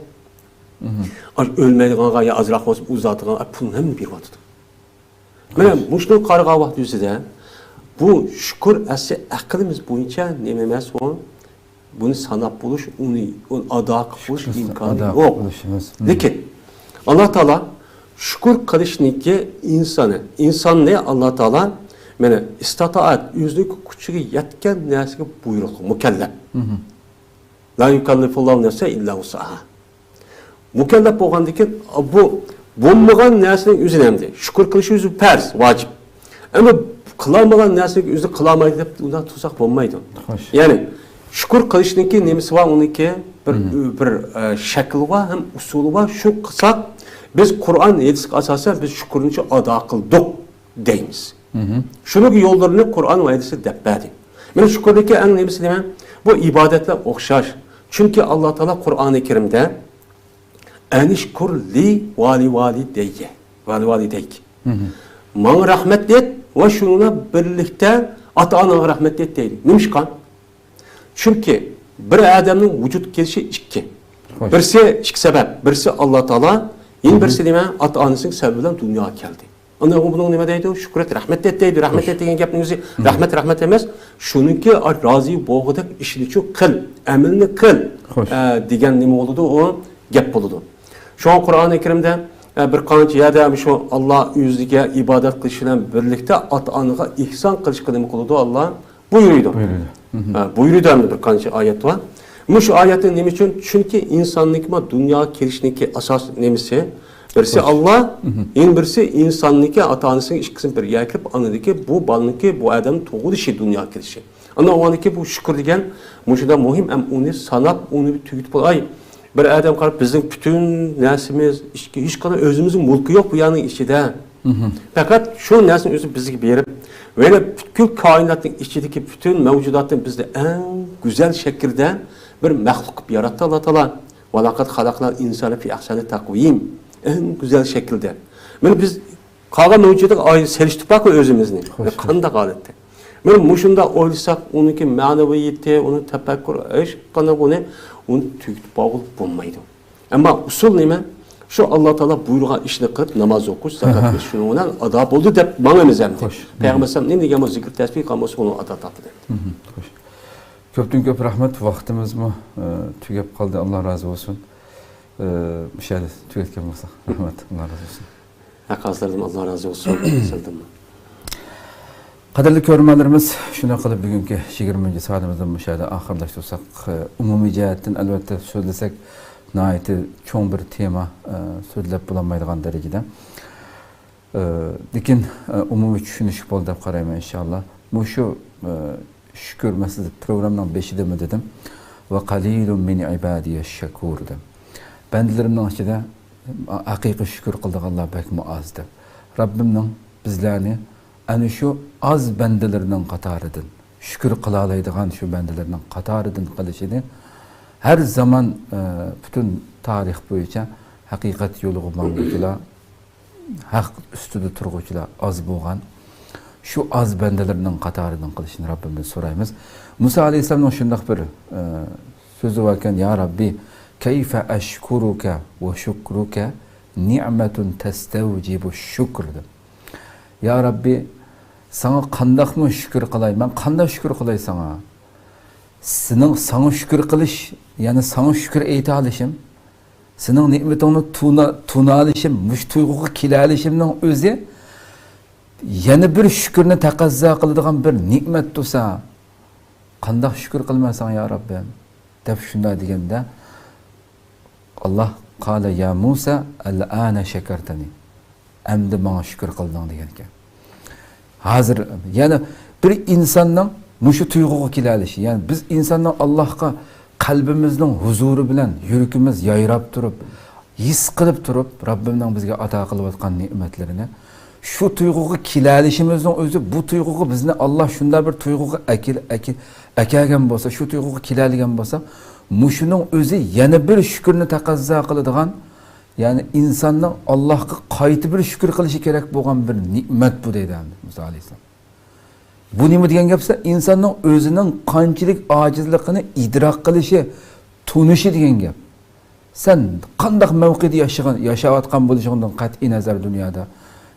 ölmeydiğine ya azraq olsun uzatığına pulun hem bir vatıdı. Mesela muşluğun qarığa vaxtı üzere bu şükür esi aklımız boyunca nememez o. Bunu sanap buluş, onu ada kılış imkanı yok. Lakin Allah Teala şükür kılışniki insan ne Allah Teala mene istataat yüzlük küçüğü yetken nesike buyruk, mükellef. La yukallifullahu nefse illa usaha. mükellef bo'lgandiki, bu bo'lmagan narsaning o'zini hamdi. Shukr qilish o'zi farz, vojib. Ammo qilolmagan narsaga o'zi qilolmaydi deb undan tursak bo'lmaydi. Ya'ni shukr qilishniki nimasi va uniki bir shakli va ham usuli va shu qilsak biz Qur'on hadisga asosan biz shukrni ado qildik deymiz. Şunun yo'llarini Qur'on va hadisda deb berdi. Mana shukrlikka eng nimasi nima? Bu ibodatlar o'xshash. Chunki Alloh taolo Qur'oni Karimda anishkur li va li validayya va li validayk. Manga rahmat et va shunga birlikda ota-onaga rahmat et deydi. Nimishqan? Chunki bir odamning vujud kelishi ikki. Birisi ikki sabab. Birisi Alloh taolo, yana birisi nima? Ota-onasining sababi bilan dunyoga keldi. Ondan bunun nima deydi? Shukrat, rahmat et deydi. Rahmat et degan gapning o'zi rahmat emas. Shuniki rozi bo'lg'idek ishni qil, amalni qil degan nima bo'ladi? O gap bo'ladi. Şu an Qur'oni Karimda bir qancha yerda shu Alloh o'ziga ibodat qilish bilan birlikda ota-onaga ihson qilishga nima qiladi? Alloh buyurdi. Buyurdi ham bir qancha oyat bor. Mush oyatning nima uchun? Chunki insonlikma dunyoga kelishniki asos nimasi? Birisi Allah, en birisi insonniki ota-onasining ikkisini birga kirib, onadiki bu balniki bu odam tug'ilishi dunyoga kelishi. Ana oniki bu shukr degan mushunda muhim ham uni sanab, uni tugitib qo'y. Bir adam qarab bizning butun narsamiz, hech qanday o'zimizning mulki yo'q bu yerning ichida. Faqat shu narsani o'zi bizga berib, va butkul koinotning ichidagi butun mavjudotni bizda eng go'zal shaklda bir maxluq qilib yaratdi Alloh taolo. Va laqad xalaqnal insana fi ahsani taqvim. En güzel şekilde. Mana biz qolgan mavjudotga oid selishtirib baqib o'zimizni. Qanday holatda. Mana mushunda o'ylasak, uniki ma'naviyati, uni tafakkur, hech qanday uni tugitib bog'ib bo'lmaydi. Ammo usul nima? Shu Alloh taolo buyurgan ishni qilib namoz o'qish, zakat berish shuni bilan ado bo'ldi deb ma'namiz ham. Payg'ambar sallam nima degan zikr tasbih qilmasa uni ado topdi. Ko'pdan ko'p rahmat, vaqtimizmi tugab qoldi. Alloh razı olsun. Müşahede tüketken olsa. Rahmet. Allah razı olsun. Hakazlarım Allah razı olsun. Qadrli ko'rmanlarimiz, shuna qilib bugungi 20 soatimizdan müşahede oxirlashtirsak, umumiy jihatdan albatta so'zlasak, nihoyatda cho'ng bir tema so'zlab bo'lmaydigan darajada. Lekin umumiy tushunish bo'ldi deb qarayman inshaalloh. Bu shu shukr masalasi programning 5-idami dedim. Va qalilun min ibadiyash shakur dedim. Bendilerimden içinde hakiki şükür kıldıqanlar bekmi azdı. Rabbimden bizlerini yani şu az bendilerinin qatarıdın. Şükür kılalaydıgan şu bendilerinin qatarıdın kılışını her zaman bütün tarih boyunca hakikat yolu bulmamışlar, hak üstüde turguçlar az boğan şu az bendilerinin qatarıdın kılışını Rabbimden sorayımız. Musa Aleyhisselam'ın şundak bir sözü varken ya Rabbi keyfe eşkuruke ve şükruke ni'metun testevcibu şükrdim. Ya Rabbi sana kandak mı şükür kılayım? Ben kandak şükür kılay sana. Senin sana şükür kılış, yani sana şükür eyti alışım, senin nimetini tuna alışım, müş tuyguğu kila alışımın özü, yani bir şükürünü takazza kıldığın bir nimet tusa, kandak şükür kılmasan ya Rabbi, dep şunda degende, Allah qala ya Musa al-ana şekertani. Emdi bana şükür kıldın degan ekan. Hazır yani bir insanın muşu tuyguğu kilalishi, yani biz insanın Allah'a kalbimizning huzuri bilan yuragimiz yayrab turib, his qilib turib, Rabbimning bizga ato qilayotgan ne'matlarini shu tuyguğu kilalishimizning o'zi, bu tuyguğu bizni Allah shunda bir tuyguğu akagan bo'lsa, shu tuyguğu kilaligan bo'lsa, muşunun özü yana bir şükrünü taqazza qiladigan, yani insanın Allah'a qaytib bir şükür qilishi kerak bo'lgan bir ne'mat bu deydi Musa Aleyhisselam. Bu nima degan gapsa, insonning o'zining qanchalik ojizligini idrok qilishi, tunishi degan gap. Sen qanday mavqeda yashayotgan bo'lishingdan qat'iy nazar dunyoda,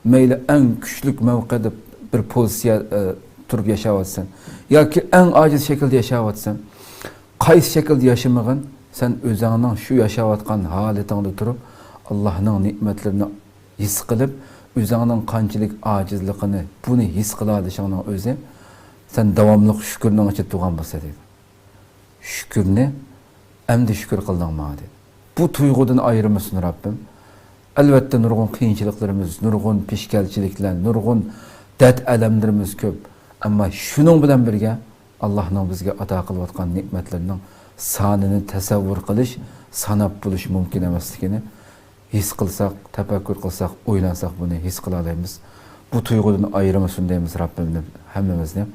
mayli eng kuchli mavqeda bir pozitsiya turib yashayotsan yoki eng ojiz shaklda yashayotsan, qaysi shaklda yashamag'in, sen o'zingning shu yashayotgan holatingda turib Allah'ның ne'matlarini his qilib, o'zingning qanchalik ojizligini, buni his qilishingning o'zi sen davomli shukrning ichida turgan bo'lsa deydi. Shukrni endi shukr qildingmi deydi. bu tuygudan ayırmasın Rabbim. Elbette nurgun kıyınçılıklarımız, nurgun pişkelçilikler, nurgun dert elemlerimiz köp. Ama şunun bilen birge Allah'ın bizge ata kılıvatkan nimetlerinin sanını tasavvur kılış, sanap buluş mümkün emasligini his kılsak, tefekkür kılsak, oylansak bunu his kılalayımız. Bu tuygudan ayırmasın deyimiz Rabbimden hemmemizne.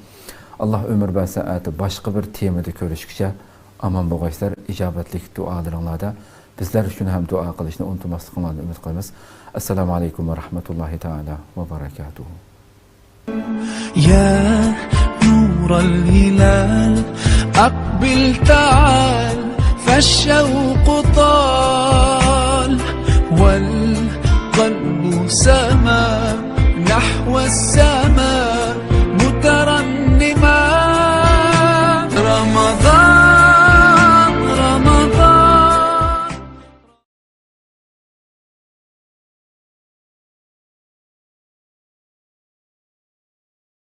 Allah ömür ben saati başka bir temada görüşükçe aman boğaçlar icabetlik dualarınlarda bizler üçün hem dua kılışını unutmaslıklarını ümit koyumuz. Esselamu Aleyküm ve Rahmetullahi Teala ve Berekatuhu. يا نور الهلال أقبل تعال فالشوق طال والقلب سما نحو السماء